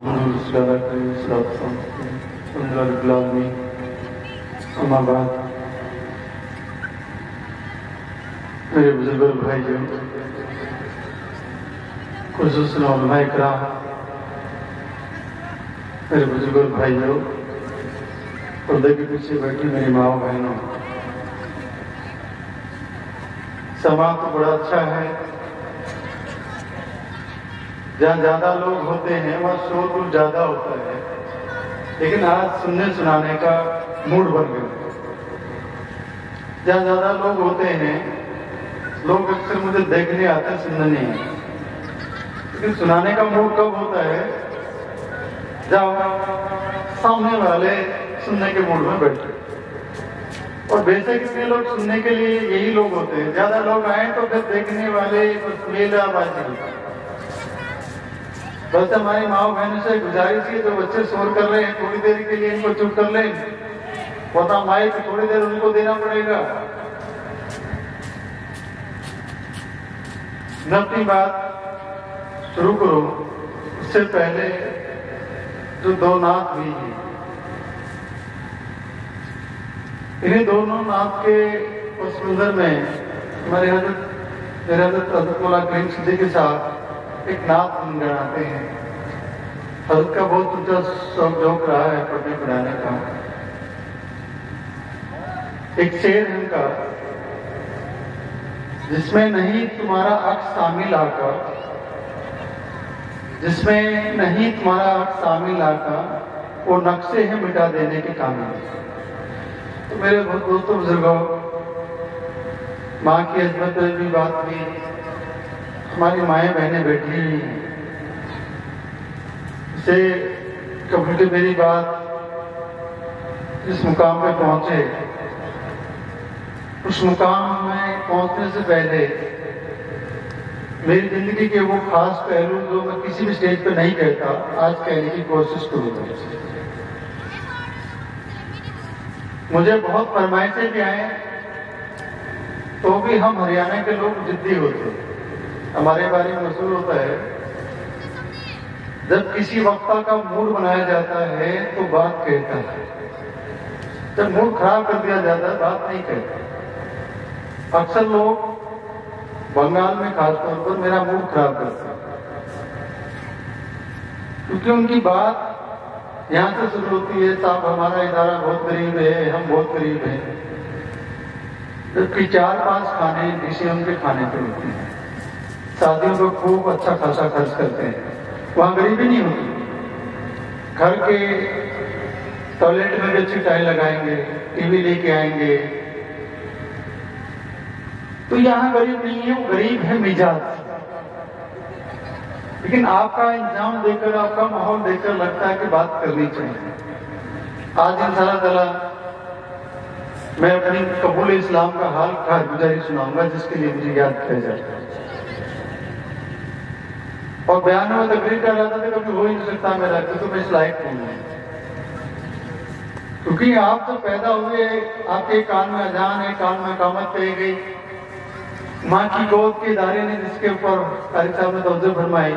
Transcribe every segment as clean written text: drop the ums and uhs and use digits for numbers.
मेरे बुजुर्ग भाइयों, खुसूसन उलमा इकराम, मेरे बुजुर्ग भाइयों, पर्दे के पीछे बैठी मेरी माँ बहनों, समाज तो बड़ा अच्छा है। जहाँ ज्यादा लोग होते हैं वहाँ शोरगुल ज्यादा होता है, लेकिन आज सुनने सुनाने का मूड बन गया। जहाँ ज्यादा लोग होते हैं, लोग अक्सर मुझे देखने आते हैं, सुनने नहीं है। लेकिन सुनाने का मूड कब होता है? जब सामने वाले सुनने के मूड में बैठे। और बेशक इतने लोग सुनने के लिए यही लोग होते हैं। ज्यादा लोग आए तो फिर देखने वाले मेलाबाजी। बस हमारी माँ बहनों से गुजारिश है, जो बच्चे शोर कर रहे हैं थोड़ी देर के लिए इनको चुप कर लें, वरना माइक थोड़ी देर उनको देना पड़ेगा। मैं अपनी बात शुरू करूं उससे पहले जो दो नात हुई है, इन्हीं दोनों नात के उस मंजर में हमारे हजरत मौला करीम सिद्दीक़ के साथ एक नात गुनगुनाते हैं। हजरत का बहुत ऊंचा शौक झोंक रहा है पढ़ने पढ़ाने का। एक शेर है उनका, जिसमें नहीं तुम्हारा अक्स शामिल आका, जिसमें नहीं तुम्हारा अक्स शामिल आका, वो नक्शे हैं मिटा देने के कामिल। तो मेरे दोस्तों बुजुर्गों, माँ की अजमत पर भी बात हुई। हमारी माएँ बहनें बैठी हुई हैं, इसे कबूल के मेरी बात इस मुकाम पे पहुंचे, उस मुकाम में पहुंचने से पहले मेरी जिंदगी के वो खास पहलू जो मैं किसी भी स्टेज पे नहीं कहता, आज कहने की कोशिश करूंगा। मुझे बहुत फरमाइशें भी आए, तो भी हम हरियाणा के लोग जिद्दी होते हैं। हमारे बारे में मशहूर होता है, जब किसी वक्ता का मूड बनाया जाता है तो बात कहता है, जब मूड खराब कर दिया जाता है बात नहीं कहता। अक्सर लोग बंगाल में खासतौर पर मेरा मूड खराब करते हैं, क्योंकि उनकी बात यहां से शुरू होती है, साहब हमारा इदारा बहुत गरीब है, हम बहुत गरीब हैं। जबकि 4-5 खाने डिशें उनके खाने पे होती हैं। शादियों को खूब अच्छा खासा खर्च करते हैं, वहां गरीबी नहीं होती। घर के टॉयलेट में भी अच्छी टाइल लगाएंगे, टीवी लेके आएंगे। तो यहाँ गरीब नहीं है, वो गरीब है मिजाज। लेकिन आपका इंतजाम देखकर, आपका माहौल देखकर लगता है कि बात करनी चाहिए। आज इंशाअल्लाह ताला मैं अपनी कबूल इस्लाम का हाल कारगुजारी सुनाऊंगा, जिसके लिए मुझे याद किया जाता है। और बयान में तकरीर कर रहा था, कभी हो ही नहीं सकता मेरा, क्योंकि मैं इस लायक हूं। क्योंकि आप तो पैदा हुए, आपके कान में अजान है, कान में कामत कही गई। माँ की गोद के इदारे ने, जिसके ऊपर कारी साहब ने तवज्जो फरमाई,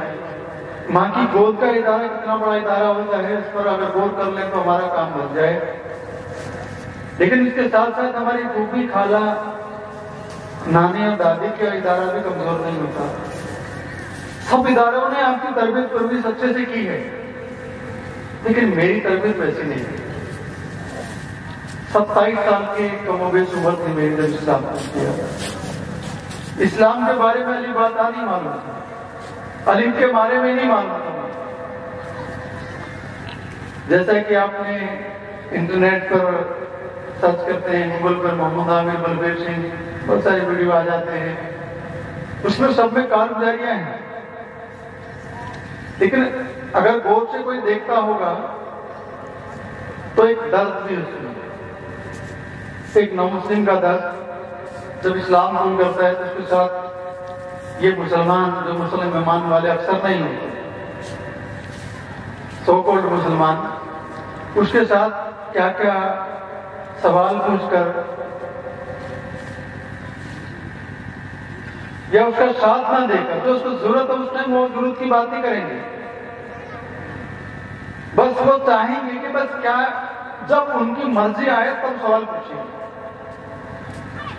माँ की गोद का इदारा कितना बड़ा इदारा होता है, इस पर अगर गौर कर लें तो हमारा काम बन जाए। लेकिन इसके साथ साथ हमारी फूफी, खाला, नानी और दादी का इदारा भी कमजोर नहीं होता। सब इदारों ने आपकी तरबियत परवरिश अच्छे से की है, लेकिन मेरी तरबियत वैसी नहीं है। 27 साल की कमोबेश उम्र थी मेरी जब इस्लाम किया। इस्लाम के बारे में अली बात नहीं मालूम था, अलीम के बारे में नहीं मालूम था। जैसा कि आपने इंटरनेट पर सर्च करते हैं, गूगल पर मोहम्मद आमिर, बलबीर सिंह, बहुत सारे वीडियो आ जाते हैं, उसमें सब में कारगुजारियां हैं। लेकिन अगर गौर से कोई देखता होगा तो एक दर्द भी उसमें, एक नौमुस्लिम का दर्द। जब इस्लाम कबूल करता है तो उसके साथ ये मुसलमान, जो मुस्लिम ईमान वाले अक्सर नहीं होते, सो कॉल्ड मुसलमान, उसके साथ क्या क्या सवाल पूछकर या उसका साथ ना देकर, तो उसको जरूरत है उस टाइम वो जरूरत की बात ही करेंगे। बस वो चाहेंगे कि बस क्या, जब उनकी मर्जी आए तब सवाल पूछिए।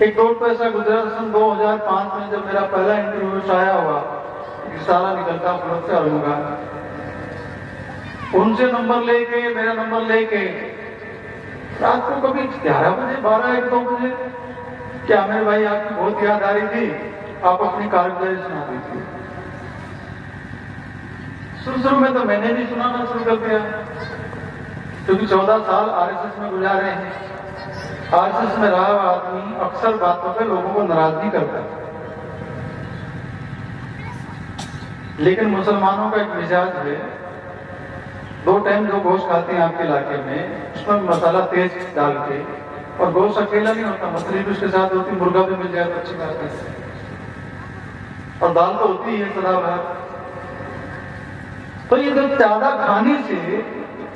एक दौर तो ऐसा गुजरा सन 2005 में, जब मेरा पहला इंटरव्यू आया हुआ, साला निकलता फ्लोर से आऊंगा, उनसे नंबर लेके, मेरा नंबर लेके, रात को कभी 11 बजे, 12, 1, 2 बजे, क्या मेरे भाई आपकी बहुत याद आ रही थी, आप अपनी कारगुजारी सुना दीजिए। शुरू में तो मैंने भी सुनाना शुरू कर दिया, क्योंकि 14 साल आरएसएस में गुजारे हैं। आरएसएस में रहा हुआ आदमी अक्सर बातों पे लोगों को नाराज नहीं करता, लेकिन मुसलमानों का एक मिजाज है, 2 टाइम जो गोश्त खाते हैं आपके इलाके में, उसमें मसाला तेज डाल के, और गोश्त अकेला नहीं होता, मछली भी उसके साथ होती, मुर्गा भी मिल जाए तो अच्छी बात है, और दाल तो होती है सदा भर। तो ये जो ज्यादा खाने से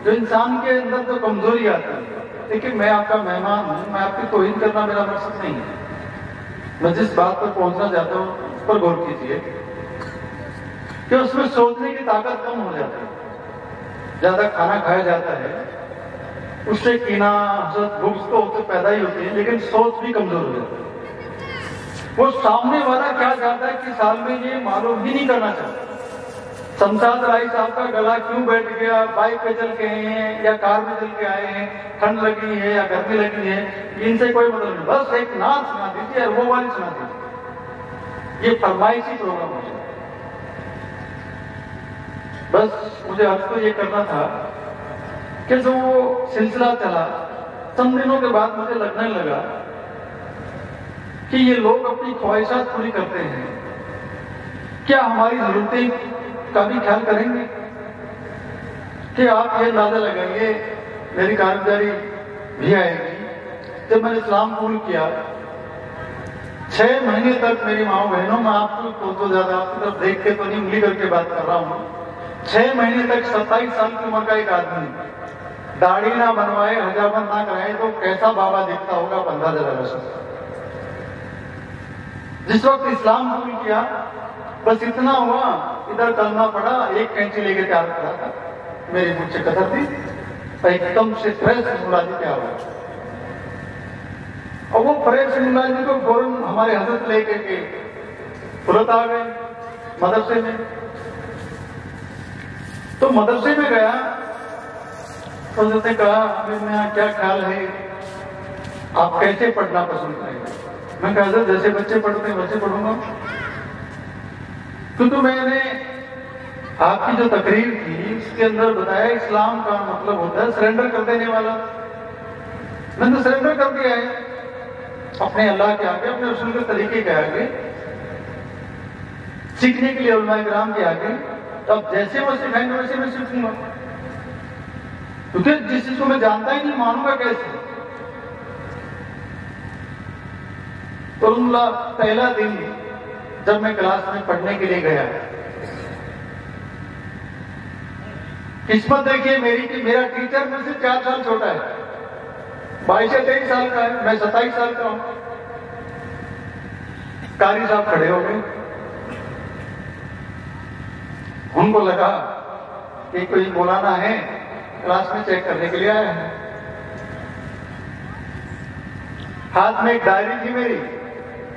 जो इंसान के अंदर जो कमजोरी आती है, देखिए मैं आपका मेहमान हूं, मैं आपकी तौहीन करना मेरा मकसद नहीं है, मैं जिस बात पर पहुंचना चाहता हूं उस पर गौर कीजिए कि उसमें सोचने की ताकत कम हो जाती है। ज्यादा खाना खाया जाता है, उससे कीना, हसद, बुग़्ज़ तो पैदा ही होती है, लेकिन सोच भी कमजोर हो जाती है। वो सामने वाला क्या चाहता है कि साल में ये मालूम ही नहीं करना चाहता, शमशाद राय साहब का गला क्यों बैठ गया, बाइक पे चल के आए हैं या कार में चल के आए हैं, ठंड लगी है या गर्मी लगी है, इनसे कोई मतलब नहीं, बस एक नाच सुना दीजिए, वो वाली सुना दीजिए, ये फरमाइशी प्रोग्राम हो जाए। बस मुझे अर्ज तो ये करना था कि जो सिलसिला चला, चंद दिनों के बाद मुझे लगने लगा कि ये लोग अपनी ख्वाहिशात पूरी करते हैं, क्या हमारी जरूरतें का भी ख्याल करेंगे? कि आप ये अंदाजा लगाइए, मेरी कारगुजारी भी आएगी। जब मैंने इस्लाम कबूल किया, 6 महीने तक मेरी माओ बहनों, मैं आपको तो ज्यादा आपकी तरफ देख के तो नहीं, उंगली करके बात कर रहा हूं, 6 महीने तक 27 साल की उम्र का एक आदमी दाढ़ी ना बनवाए, हजाबंद ना कराए तो कैसा बाबा दिखता होगा, बंदा जरा रसूल। जिस वक्त इस्लाम कबूल किया, बस इतना हुआ, इधर कलमा पड़ा, एक कैंची लेके तैयार करा था, मेरी मुझसे कदर थी, एकदम से फ्रेश मुलाजी तैयार हुआ, और वो फ्रेश मुलाजी को फौरन हमारे हजरत लेके के तुरंत आ गए मदरसे में। तो मदरसे में गया तो हजरत ने कहा, अमीर मियां क्या ख्याल है, आप कैसे पढ़ना पसंद करेंगे? मैं कहा हजरत जैसे बच्चे पढ़ते हैं वैसे पढ़ूंगा, क्योंकि मैंने आपकी जो तकरीर थी उसके अंदर बताया इस्लाम का मतलब होता है सरेंडर कर देने वाला। मैंने तो सरेंडर कर दिया है अपने अल्लाह के आगे, अपने रसूल के तरीके के आगे, सीखने के लिए उलमाए किराम के आगे। अब जैसे वो सिखाएंगे वैसे मैं सीखूंगा, क्योंकि जिस चीज को मैं जानता ही नहीं मानूंगा कैसे। तो पहला दिन जब मैं क्लास में पढ़ने के लिए गया, किस्मत देखिए मेरी कि मेरा टीचर मुझसे 4 साल छोटा है, 22 या 23 साल का है, मैं 27 साल का हूं। कारी साहब खड़े हो गए, उनको लगा कि कोई मौलाना है, क्लास में चेक करने के लिए आया है। हाथ में एक डायरी थी मेरी,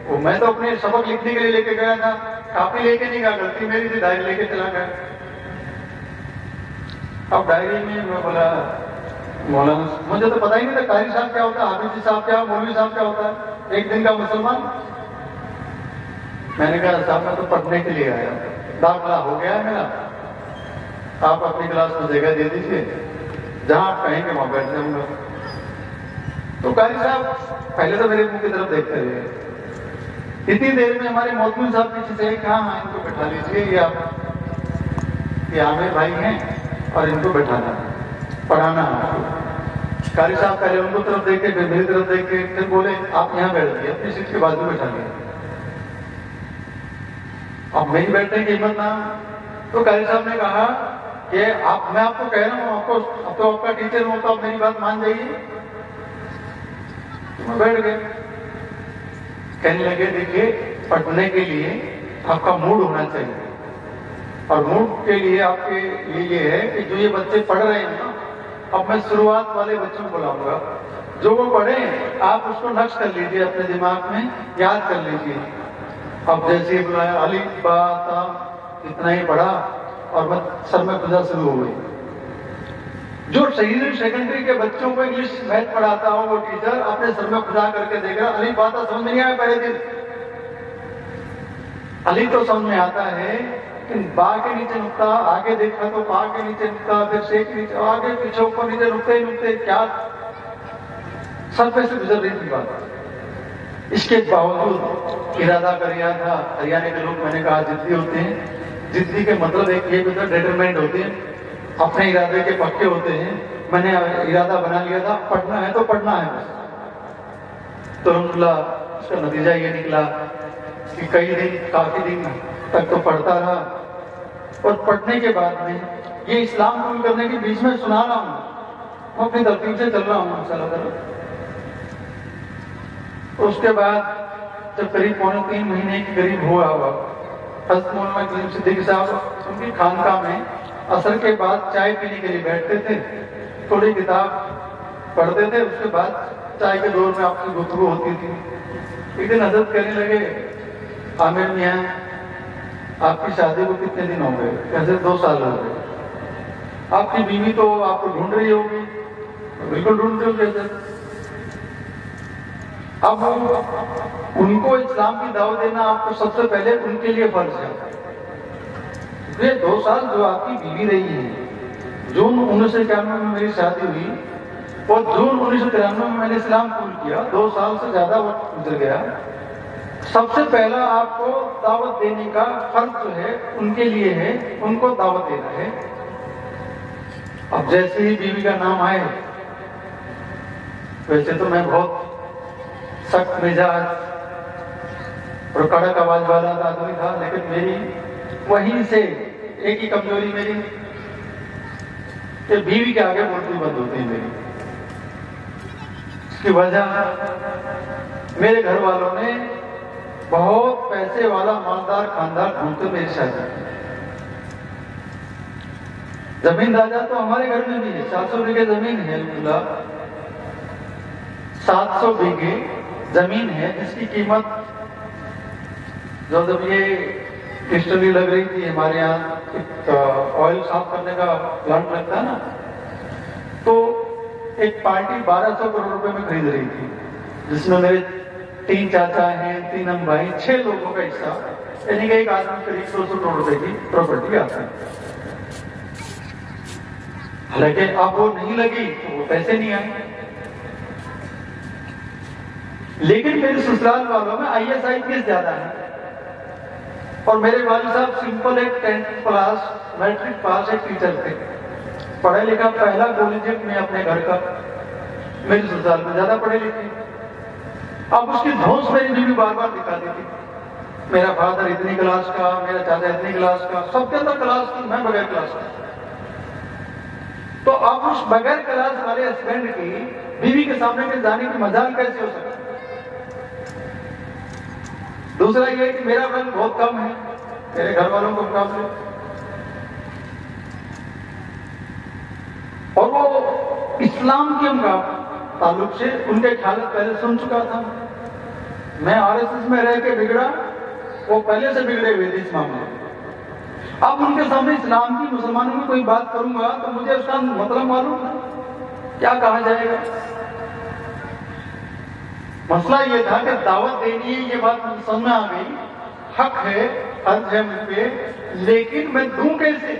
वो मैं तो अपने सबक लिखने के लिए लेके गया था, कापी लेके नहीं गया, गलती मेरी थी, डायरी लेके चला गया। अब डायरी में मैं बोला, मौलाना, मुझे तो पता ही नहीं था कारी साहब क्या होता है, हाफिज साहब क्या, मौलवी साहब क्या होता है, एक दिन का मुसलमान। मैंने कहा साहब मैं तो पढ़ने के लिए आया, दाखिला हो गया है मेरा, आप अपनी क्लास में जगह दे दीजिए, जहां आप कहेंगे वहां बैठ जाऊंगा। तो कारी साहब पहले तो मेरे मुंह की तरफ देखते रहे, इतनी देर में हमारे मौलवी साहब पीछे से कहा, हाँ इनको बैठा लीजिए, ये आमिर भाई हैं और इनको बैठाना पढ़ाना। कारी साहब पहले उनको तरफ देख के, फिर मेरी तरफ देख के, फिर बोले आप यहाँ बैठ गए, अपनी सीट के बाजू बैठा लिया। अब नहीं बैठने की हिम्मत ना, तो कारी साहब ने कहा कि मैं आपको कह रहा हूँ, अब तो आपका टीचर हूं, तो आप मेरी बात मान जाइए। तो मैं बैठ गए। कहने लगे देखिए पढ़ने के लिए आपका मूड होना चाहिए, और मूड के लिए आपके लिए ये है कि जो ये बच्चे पढ़ रहे हैं ना, अब मैं शुरुआत वाले बच्चों को बुलाऊंगा, जो वो पढ़े आप उसको नक्श कर लीजिए, अपने दिमाग में याद कर लीजिए। अब जैसे बुलाया अलिफ बा ता, इतना ही पढ़ा और मैं सर में खुदा शुरू हो गई। जो सेकेंडरी के बच्चों को इंग्लिश मैथ पढ़ाता हो वो टीचर अपने सर में खुदा करके देख रहा, अलिफ बा ता समझ नहीं आया पहले दिन, अलिफ तो समझ में आता है, बा के नीचे नुकता, आगे देखा तो पा के नीचे नुकता, फिर से के नीचे, आगे पीछे ऊपर नीचे नुकते ही नुकते, क्या सर पे से गुजर रही थी बात। इसके बावजूद इरादा कर लिया था। हरियाणा के लोग मैंने कहा जिद्दी होते हैं, जिद्दी के मतलब एक ये भी डिटरमेंट होते हैं, अपने इरादे के पक्के होते हैं। मैंने इरादा बना लिया था, पढ़ना है तो पढ़ना है बस। तो उसका नतीजा ये निकला कि कई दिन, काफी दिन तक तो पढ़ता रहा, और पढ़ने के बाद में ये इस्लाम कबूल करने के बीच में सुना रहा हूं, मैं अपनी तरतीब से चल रहा हूं इंशाअल्लाह। उसके बाद जब करीब 3.25 महीने के करीब हुआ हज़रत मौलाना करीम सिद्दीकी साहब उनकी खानकाह में असर के बाद चाय पीने के लिए बैठते थे, थोड़ी किताब पढ़ते थे, उसके बाद चाय के दौर में आपकी गुफ्तगू होती थी। एक दिन हजरत कहने लगे, आमिर मियां आपकी शादी को कितने दिन हो गए? कैसे 2 साल हो गए। आपकी बीवी तो आपको ढूंढ रही होगी? बिल्कुल ढूंढ रही होगी। अब उनको इस्लाम की दावत देना आपको सबसे पहले उनके लिए फर्ज है। ये 2 साल जो आपकी बीवी रही है, जून 1991 में मेरी शादी हुई और जून 1993 में मैंने इस्लाम कबूल किया, 2 साल से ज्यादा वक्त गुजर गया। सबसे पहला आपको दावत देने का फर्ज जो है उनके लिए है, उनको दावत देना है। अब जैसे ही बीवी का नाम आए, वैसे तो मैं बहुत सख्त मिजाज और कड़क आवाज वाला आदमी था, लेकिन मेरी वहीं से एक ही कमजोरी मेरी कि बीवी के आगे बोलती बंद होती है मेरी। इसकी वजह मेरे घर वालों ने बहुत पैसे वाला मालदार खानदान ढूंढते मेरी शादी। जमीन दादा तो हमारे घर में भी है, 700 बीघे जमीन है, 700 बीघे जमीन है, जिसकी कीमत जब ये हिस्ट्री लग रही थी, हमारे यहाँ ऑयल साफ करने का प्लांट लगता है ना, तो एक पार्टी 1200 करोड़ रुपए में खरीद रही थी, जिसमें मेरे 3 चाचा हैं, 3 हम भाई, 6 लोगों का हिस्सा, यानी कि एक आदमी करीब 200 करोड़ रुपए की प्रॉपर्टी आता है। हालांकि अब वो नहीं लगी तो वो पैसे नहीं आए, लेकिन मेरे ससुराल वालों में IAS IPS ज्यादा है। और मेरे वालिद साहब सिंपल एक 10th क्लास मैट्रिक पास एक टीचर थे, पढ़ा लिखा पहला कॉलेजियट में अपने घर का, मेरे ससुराल में ज्यादा पढ़े लिखे। अब उसकी धौंस मेरी बीवी बार बार दिखाती थी, मेरा फादर इतनी क्लास का, मेरा चाचा इतनी क्लास का, सबके अंदर क्लास की, मैं बगैर क्लास का। तो अब उस बगैर क्लास वाले हस्बैंड की बीवी के सामने के जाने की मजाल कैसे हो सकती? दूसरा ये कि मेरा रंग बहुत कम है मेरे घर वालों के मुकाबले, और वो इस्लाम के ताल्लुक से उनके ख्याल पहले सुन चुका था। मैं RSS में रह के बिगड़ा, वो पहले से बिगड़े हुए थे इस मामले में। अब उनके सामने इस्लाम की, मुसलमानों में कोई बात करूंगा तो मुझे उसका मतलब मालूम है, क्या कहा जाएगा। मसला ये था कि दावत देनी है, ये बात समझ में आ गई, हक है, फर्ज है मुझ पे, लेकिन मैं दूं कैसे?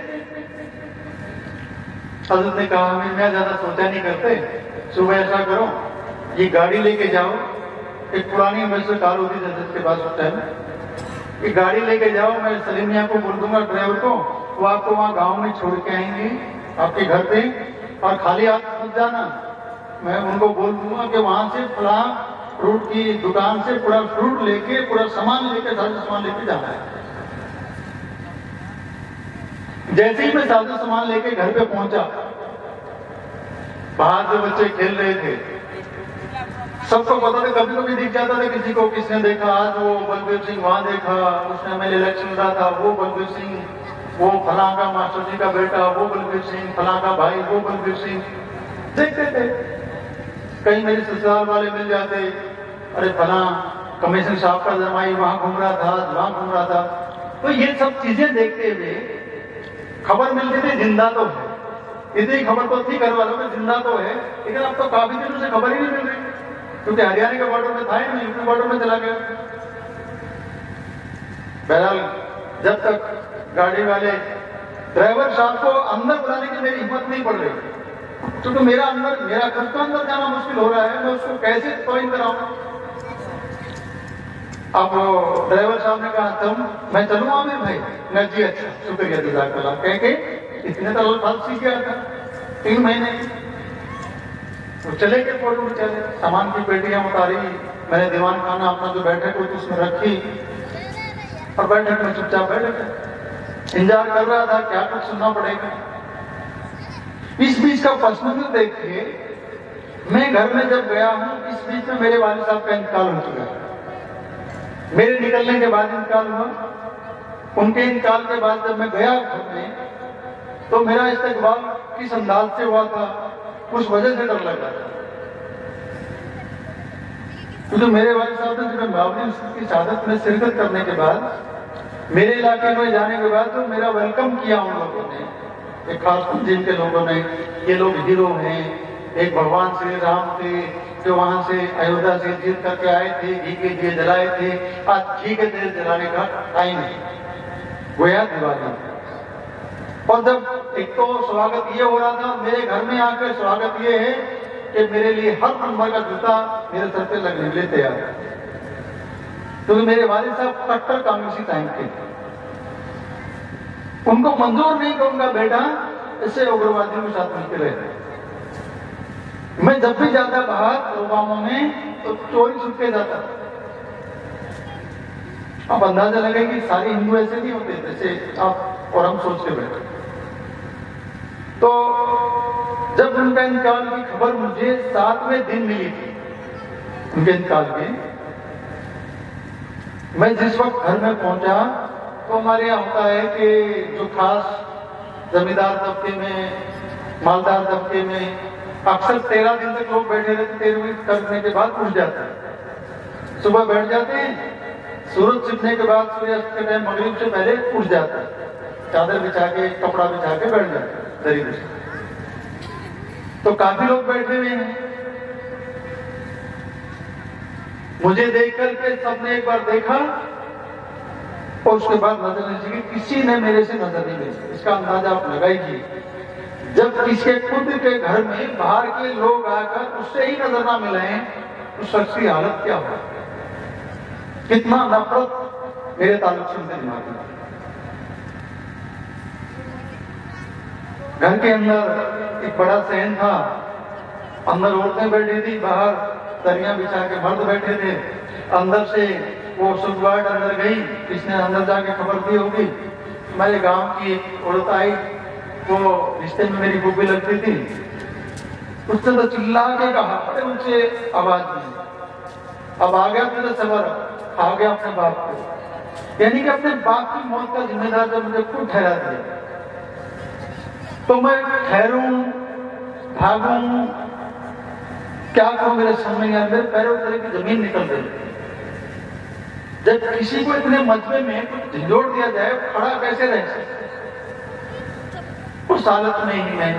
हजरत ने कहा, मैं ज्यादा सोचा नहीं करते, सुबह ऐसा करो, ये गाड़ी लेके जाओ, एक पुरानी अम्बेसडर कार होती थी हजरत के पास उस टाइम, ये गाड़ी लेके जाओ, मैं सलीम मियां को बोल दूंगा ड्राइवर को, वो आपको वहां गांव में छोड़ के आएंगे आपके घर पे, और खाली हाथ मत जाना। मैं उनको बोल दूंगा कि वहां से फला फ्रूट की दुकान से पूरा फ्रूट लेके, पूरा सामान लेके, सारा सामान लेके जाना है। जैसे ही मैं सारा सामान लेके घर पे पहुंचा, बाहर जो बच्चे खेल रहे थे, सबको पता था, कभी कभी दिख जाता था किसी को, किसने देखा आज वो बलबीर सिंह वहां देखा, उस टाइम इलेक्शन रहा था, वो बलबीर सिंह वो फलां का मास्टर जी का बेटा वो बलबीर सिंह, फलां का भाई वो बलबीर सिंह, देखते थे। कहीं मेरे ससुराल वाले मिल जाते, अरे फलां कमीशन साहब का जमाई वहां घूम रहा था, वहां घूम रहा था। तो ये सब चीजें देखते हुए खबर मिलती थी जिंदा तो है, इतनी खबर तो थी घर वालों में जिंदा तो है, लेकिन अब तो काफी दिनों से खबर ही नहीं मिल रही, क्योंकि हरियाणा के बॉर्डर में था ही नहीं, यूपी बॉर्डर में चला गया। बहरहाल जब तक गाड़ी वाले ड्राइवर साहब को अंदर बुलाने की मेरी हिम्मत नहीं पड़ रही, क्योंकि मेरा खुद का अंदर जाना मुश्किल हो रहा है, मैं उसको कैसे ज्वाइन कराऊं। अब ड्राइवर साहब ने कहा तुम मैं चलूँ आमिर भाई, मैं जी अच्छा शुक्रिया जज़ाकल्लाह कह के इतने तो अल्फाज सीख गया था 3 महीने। वो चले गए फोटो में, चले सामान की पेटियां उतारी, मैंने दीवान खाना अपना जो बैठक हुई उसमें रखी और बैठक में चुपचाप बैठक इंतजार कर रहा था क्या कुछ सुनना पड़ेगा। इस बीच का पर्सनल देख के मैं घर में जब गया हूं, इस बीच में मेरे वालिद साहब का इंतकाल हो चुका है। मेरे निकलने के बाद इंतकाल हुआ, उनके इंतकाल के बाद जब मैं गया घर में तो मेरा इस्तकबाल किस अंदाज से हुआ था, उस वजह से डर लग रहा था। क्योंकि मेरे वालिद साहब ने जब बाबरी की शहादत में शिरकत करने के बाद, मेरे इलाके में जाने के बाद तो मेरा वेलकम किया उन लोगों ने, एक खास तंजीम के लोगों ने। ये लोग हीरो हैं, एक भगवान श्री राम थे जो वहां से अयोध्या से जीत करके आए थे, घी के दिए जलाए थे, आज घी के दिए जलाने का टाइम है, गोया दिवाली। और जब एक तो स्वागत ये हो रहा था, मेरे घर में आकर स्वागत ये है कि मेरे लिए हर नंबर का जूता मेरे सर पे लगने के लिए तैयार है, क्योंकि मेरे वालिद साहब कट्टर कांग्रेसी टाइम के, उनको मंजूर नहीं कि उनका बेटा इससे उग्रवादियों के साथ मिलकर रहे। मैं जब भी जाता बाहर प्रोग्रामों में तो चोरी छुपके जाता। अब अंदाजा लगे कि सारे हिंदू ऐसे नहीं होते जैसे आप और हम सोच के बैठे। तो जब उनका इंतकाल की खबर मुझे 7वें दिन मिली थी उनके इंतकाल की, मैं जिस वक्त घर में पहुंचा तो हमारे यहाँ होता है कि जो खास जमींदार तबके में, मालदार तबके में अक्सर 13 दिन तक लोग बैठे रहते, 13वीं करने के बाद उठ जाते हैं, सुबह बैठ जाते हैं, सूरज छिपने के बाद सूर्यास्त के टाइम मगरिब से पहले उठ जाते हैं, चादर बिछा के कपड़ा बिछा के बैठ जाते हैं दरी पे। तो काफी लोग बैठे हुए हैं, मुझे देख करके सबने एक बार देखा और उसके बाद नजर नहीं लगी, किसी ने मेरे से नजर नहीं मिली। इसका अंदाजा आप लगाइए, जब किसी खुद के घर में बाहर के लोग आकर उससे ही नजर ना मिलाएं, उस शख्स की हालत क्या हो, कितना नफरत मेरे ताल्लुक से दिमाग में। घर के अंदर एक बड़ा सहन था, अंदर औरतें बैठी थी, बाहर दरिया बिछा के मर्द बैठे थे। अंदर से वो सुगवाट अंदर गई, किसने अंदर जाके खबर दी होगी, मेरे गांव की एक औरत आई, वो रिश्ते में मेरी बुब्बी लगती थी, उसने तो चिल्ला के कहा, अरे उनसे आवाज नहीं। अब आ गया तुझे सबर, आ गया अपने बाप को, यानी कि अपने बाप की मौत का जिम्मेदार जब मुझे खुद ठहरा दिया, तो मैं ठहरूं, भागूं, क्या करूं, मेरे सामने यार मेरे पैरों तरह की जमीन निकल गई। जब किसी को इतने मजबे में कुछ झंझोड़ दिया जाए, खड़ा कैसे रह सकते। उस हालत में ही मैं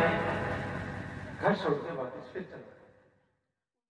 घर छोड़ के वापस फिर चला।